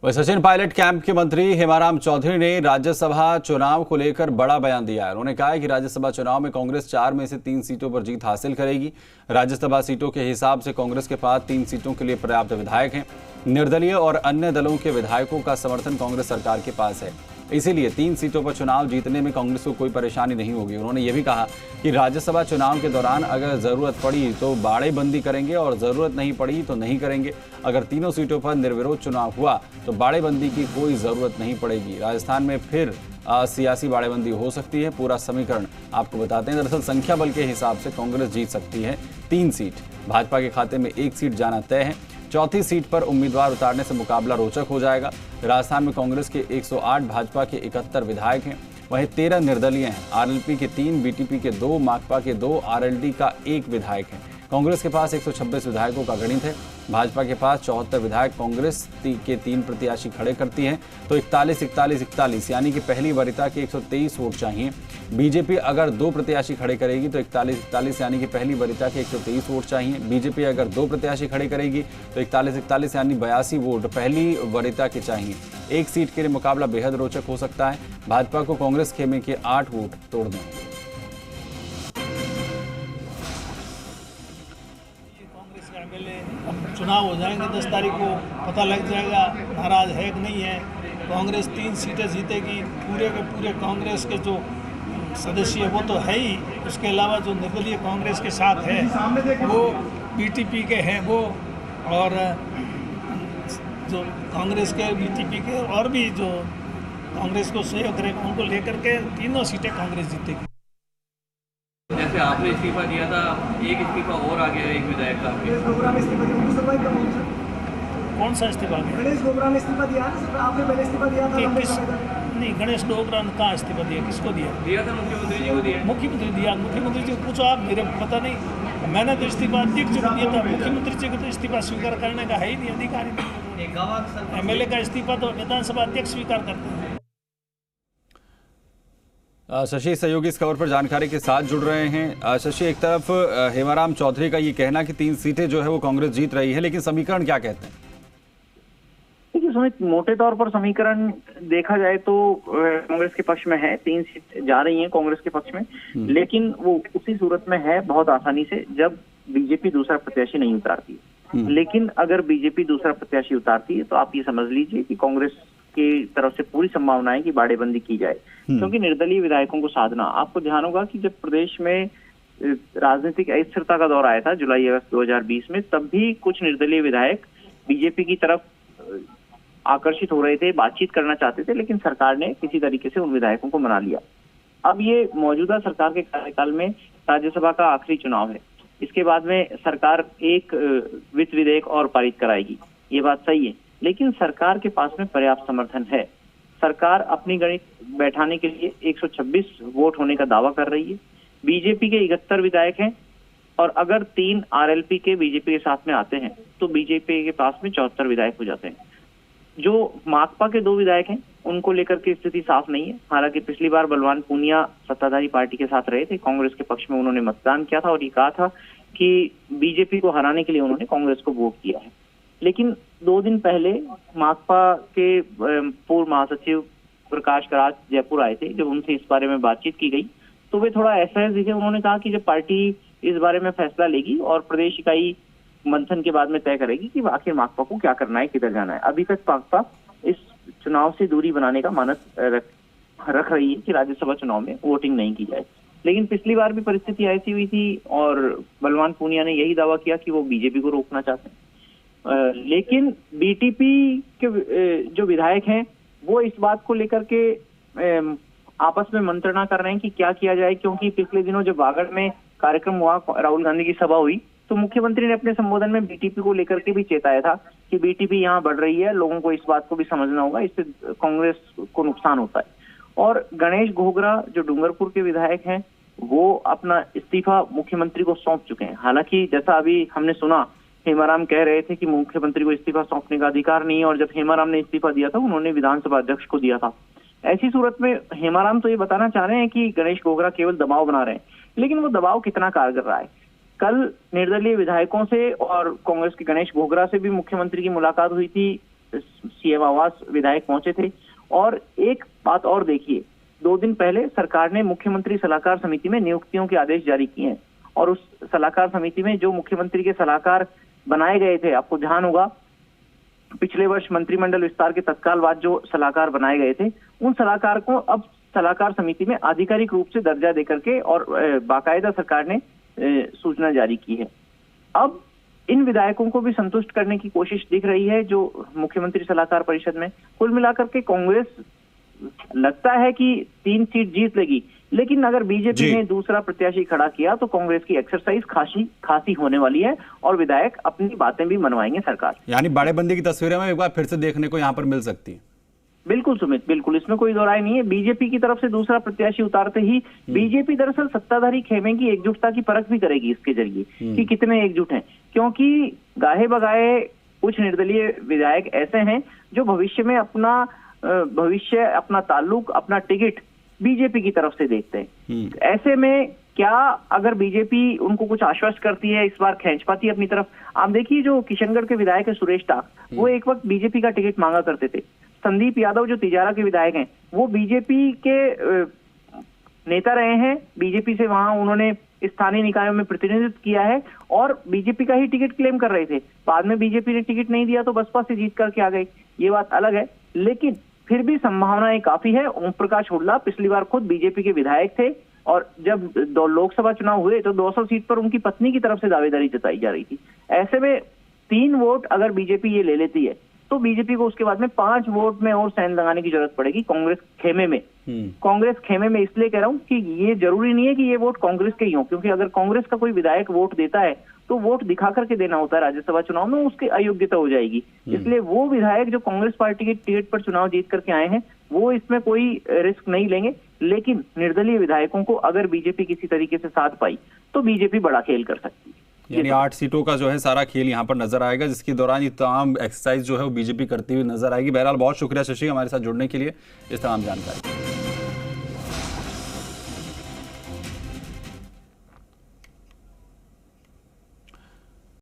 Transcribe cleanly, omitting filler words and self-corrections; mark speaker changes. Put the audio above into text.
Speaker 1: वह सचिन पायलट कैंप के मंत्री हेमाराम चौधरी ने राज्यसभा चुनाव को लेकर बड़ा बयान दिया है। उन्होंने कहा है कि राज्यसभा चुनाव में कांग्रेस 4 में से 3 सीटों पर जीत हासिल करेगी। राज्यसभा सीटों के हिसाब से कांग्रेस के पास 3 सीटों के लिए पर्याप्त विधायक हैं। निर्दलीय और अन्य दलों के विधायकों का समर्थन कांग्रेस सरकार के पास है, इसीलिए 3 सीटों पर चुनाव जीतने में कांग्रेस को कोई परेशानी नहीं होगी। उन्होंने ये भी कहा कि राज्यसभा चुनाव के दौरान अगर जरूरत पड़ी तो बाड़ेबंदी करेंगे और जरूरत नहीं पड़ी तो नहीं करेंगे। अगर तीनों सीटों पर निर्विरोध चुनाव हुआ तो बाड़ेबंदी की कोई जरूरत नहीं पड़ेगी। राजस्थान में फिर सियासी बाड़ेबंदी हो सकती है। पूरा समीकरण आपको बताते हैं। दरअसल संख्या बल के हिसाब से कांग्रेस जीत सकती है 3 सीट। भाजपा के खाते में 1 सीट जाना तय है। चौथी सीट पर उम्मीदवार उतारने से मुकाबला रोचक हो जाएगा। राजस्थान में कांग्रेस के 108, भाजपा के 71 विधायक हैं। वहीं 13 निर्दलीय हैं। आरएलपी के 3, बीटीपी के 2, माकपा के 2, आरएलडी का 1 विधायक है। कांग्रेस के पास 126 विधायकों का गणित है। भाजपा के पास 74 विधायक कांग्रेस के 3 प्रत्याशी खड़े करती है तो 41 यानी कि पहली वरीयता के 123 वोट चाहिए। बीजेपी अगर 2 प्रत्याशी खड़े करेगी तो 41 यानी कि पहली वरीयता के 123 वोट चाहिए। बीजेपी अगर 2 प्रत्याशी खड़े करेगी तो 41 यानी 82 वोट पहली वरीयता के चाहिए। 1 सीट के लिए मुकाबला बेहद रोचक हो सकता है। भाजपा को कांग्रेस खेमे के 8 वोट तोड़ने होंगे।
Speaker 2: चुनाव हो जाएंगे 10 तारीख को पता लग जाएगा नाराज है कि नहीं है। कांग्रेस 3 सीटें जीतेगी। पूरे के पूरे कांग्रेस के जो सदस्य वो तो है ही, उसके अलावा जो निर्दलीय कांग्रेस के साथ है वो बीटीपी के हैं वो, और जो कांग्रेस के बीटीपी के और भी जो कांग्रेस को सहयोग करेगा उनको लेकर के तीनों सीटें कांग्रेस जीतेगी।
Speaker 3: जैसे आपने इस्तीफा दिया था, एक इस्तीफा और आ गया एक विधायक का।
Speaker 2: कौन सा इस्तीफा?
Speaker 4: गणेश डोगरा ने इस्तीफा दिया है सर, आपने पहले इस्तीफा दिया था।
Speaker 2: नहीं, गणेश डोगरा ने कहाँ इस्तीफा दिया? किसको दिया?
Speaker 3: दिया था मुख्यमंत्री जी को दिया।
Speaker 2: मुख्यमंत्री दिया। मुख्यमंत्री जी को पूछो आप, मेरे पता नहीं। मैंने तो इस्तीफा अध्यक्ष को दिया था। मुख्यमंत्री जी को तो इस्तीफा स्वीकार करने का है ही नहीं अधिकारी। एमएलए का इस्तीफा तो विधानसभा अध्यक्ष स्वीकार करते हैं।
Speaker 1: शशि सहयोगी इस खबर पर जानकारी के साथ जुड़ रहे हैं। शशि, एक तरफ हेमाराम चौधरी का ये कहना कि 3 सीटें जो है वो कांग्रेस जीत रही है, लेकिन समीकरण क्या कहते हैं?
Speaker 5: देखिए सुमित, मोटे तौर पर समीकरण देखा जाए तो कांग्रेस के पक्ष में है। 3 सीट जा रही हैं कांग्रेस के पक्ष में, लेकिन वो उसी सूरत में है बहुत आसानी से जब बीजेपी दूसरा प्रत्याशी नहीं उतारती है। लेकिन अगर बीजेपी दूसरा प्रत्याशी उतारती है तो आप ये समझ लीजिए कि कांग्रेस की तरफ से पूरी संभावना है कि बाड़ेबंदी की जाए, क्योंकि निर्दलीय विधायकों को साधना। आपको ध्यान होगा कि जब प्रदेश में राजनीतिक अस्थिरता का दौर आया था जुलाई अगस्त 2020 में, तब भी कुछ निर्दलीय विधायक बीजेपी की तरफ आकर्षित हो रहे थे, बातचीत करना चाहते थे, लेकिन सरकार ने किसी तरीके से उन विधायकों को मना लिया। अब ये मौजूदा सरकार के कार्यकाल में राज्यसभा का आखिरी चुनाव है। इसके बाद में सरकार एक वित्त विधेयक और पारित कराएगी, ये बात सही है, लेकिन सरकार के पास में पर्याप्त समर्थन है। सरकार अपनी गणित बैठाने के लिए 126 वोट होने का दावा कर रही है। बीजेपी के 71 विधायक हैं और अगर 3 आरएलपी के बीजेपी के साथ में आते हैं तो बीजेपी के पास में 74 विधायक हो जाते हैं। जो माकपा के 2 विधायक हैं उनको लेकर के स्थिति साफ नहीं है। हालांकि पिछली बार बलवान पूनिया सत्ताधारी पार्टी के साथ रहे थे, कांग्रेस के पक्ष में उन्होंने मतदान किया था और ये कहा था कि बीजेपी को हराने के लिए उन्होंने कांग्रेस को वोट किया है। लेकिन 2 दिन पहले माकपा के पूर्व महासचिव प्रकाश करात जयपुर आए थे। जब उनसे इस बारे में बातचीत की गई तो वे थोड़ा असहज दिखे। उन्होंने कहा कि जब पार्टी इस बारे में फैसला लेगी और प्रदेश इकाई मंथन के बाद में तय करेगी कि आखिर माकपा को क्या करना है, किधर जाना है। अभी तक माकपा इस चुनाव से दूरी बनाने का मानस रख रही है कि राज्यसभा चुनाव में वोटिंग नहीं की जाए। लेकिन पिछली बार भी परिस्थिति ऐसी हुई थी और बलवान पूनिया ने यही दावा किया कि वो बीजेपी को रोकना चाहते हैं। लेकिन बीटीपी के जो विधायक हैं वो इस बात को लेकर के आपस में मंत्रणा कर रहे हैं कि क्या किया जाए, क्योंकि पिछले दिनों जब वागड़ में कार्यक्रम हुआ, राहुल गांधी की सभा हुई, तो मुख्यमंत्री ने अपने संबोधन में बीटीपी को लेकर के भी चेताया था कि बीटीपी यहाँ बढ़ रही है, लोगों को इस बात को भी समझना होगा, इससे कांग्रेस को नुकसान होता है। और गणेश घोगरा जो डूंगरपुर के विधायक हैं वो अपना इस्तीफा मुख्यमंत्री को सौंप चुके हैं। हालांकि जैसा अभी हमने सुना, हेमाराम कह रहे थे कि मुख्यमंत्री को इस्तीफा सौंपने का अधिकार नहीं है, और जब हेमाराम ने इस्तीफा दिया था उन्होंने विधानसभा अध्यक्ष को दिया था। ऐसी सूरत में हेमाराम तो ये बताना चाह रहे हैं कि गणेश घोगरा केवल दबाव बना रहे हैं, लेकिन वो दबाव कितना कारगर रहा है। कल निर्दलीय विधायकों से और कांग्रेस के गणेश घोगरा से भी मुख्यमंत्री की मुलाकात हुई थी सीएम आवास विधायक पहुंचे थे। और एक बात और देखिए, 2 दिन पहले सरकार ने मुख्यमंत्री सलाहकार समिति में नियुक्तियों के आदेश जारी किए हैं और उस सलाहकार समिति में जो मुख्यमंत्री के सलाहकार बनाए गए थे, आपको ध्यान होगा पिछले वर्ष मंत्रिमंडल विस्तार के तत्काल बाद जो सलाहकार बनाए गए थे, उन सलाहकार को अब सलाहकार समिति में आधिकारिक रूप से दर्जा देकर के और बाकायदा सरकार ने सूचना जारी की है। अब इन विधायकों को भी संतुष्ट करने की कोशिश दिख रही है जो मुख्यमंत्री सलाहकार परिषद में। कुल मिलाकर के कांग्रेस लगता है कि 3 सीट जीत लेगी, लेकिन अगर बीजेपी ने दूसरा प्रत्याशी खड़ा किया तो कांग्रेस की एक्सरसाइज खासी होने वाली है और विधायक अपनी बातें भी मनवाएंगे सरकार। यानी
Speaker 1: बाड़ेबंदी की तस्वीरें में एक बार फिर से देखने को यहाँ पर मिल सकती है।
Speaker 5: बिल्कुल सुमित, बिल्कुल, इसमें कोई दो राय नहीं है। बीजेपी की तरफ से दूसरा प्रत्याशी उतारते ही बीजेपी दरअसल सत्ताधारी खेमे की एकजुटता की परख भी करेगी इसके जरिए कि कितने एकजुट हैं, क्योंकि गाहे बगाए कुछ निर्दलीय विधायक ऐसे हैं जो भविष्य में अपना ताल्लुक, अपना टिकट बीजेपी की तरफ से देखते हैं। ऐसे में क्या अगर बीजेपी उनको कुछ आश्वस्त करती है, इस बार खींच पाती है अपनी तरफ। आप देखिए जो किशनगढ़ के विधायक है सुरेश टाक, वो एक वक्त बीजेपी का टिकट मांगा करते थे। संदीप यादव जो तिजारा के विधायक हैं, वो बीजेपी के नेता रहे हैं, बीजेपी से वहां उन्होंने स्थानीय निकायों में प्रतिनिधित्व किया है और बीजेपी का ही टिकट क्लेम कर रहे थे। बाद में बीजेपी ने टिकट नहीं दिया तो बसपा से जीत करके आ गए, ये बात अलग है, लेकिन फिर भी संभावनाएं काफी है। ओम प्रकाश हुड्डा पिछली बार खुद बीजेपी के विधायक थे और जब लोकसभा चुनाव हुए तो 200 सीट पर उनकी पत्नी की तरफ से दावेदारी जताई जा रही थी। ऐसे में 3 वोट अगर बीजेपी ये ले लेती है तो बीजेपी को उसके बाद में 5 वोट में और सैन लगाने की जरूरत पड़ेगी कांग्रेस खेमे में। कांग्रेस खेमे में इसलिए कह रहा हूं कि ये जरूरी नहीं है कि ये वोट कांग्रेस के ही हो, क्योंकि अगर कांग्रेस का कोई विधायक वोट देता है तो वोट दिखा करके देना होता है राज्यसभा चुनाव में, उसकी अयोग्यता हो जाएगी। इसलिए वो विधायक जो कांग्रेस पार्टी के टिकट पर चुनाव जीत करके आए हैं वो इसमें कोई रिस्क नहीं लेंगे, लेकिन निर्दलीय विधायकों को अगर बीजेपी किसी तरीके से साथ पाई तो बीजेपी बड़ा खेल कर सकती है।
Speaker 1: यानी 8 सीटों का जो है सारा खेल यहाँ पर नजर आएगा, जिसके दौरान ये तमाम एक्सरसाइज जो है वो बीजेपी करती हुई नजर आएगी। बहरहाल बहुत शुक्रिया शशि हमारे साथ जुड़ने के लिए, इस तमाम जानकारी।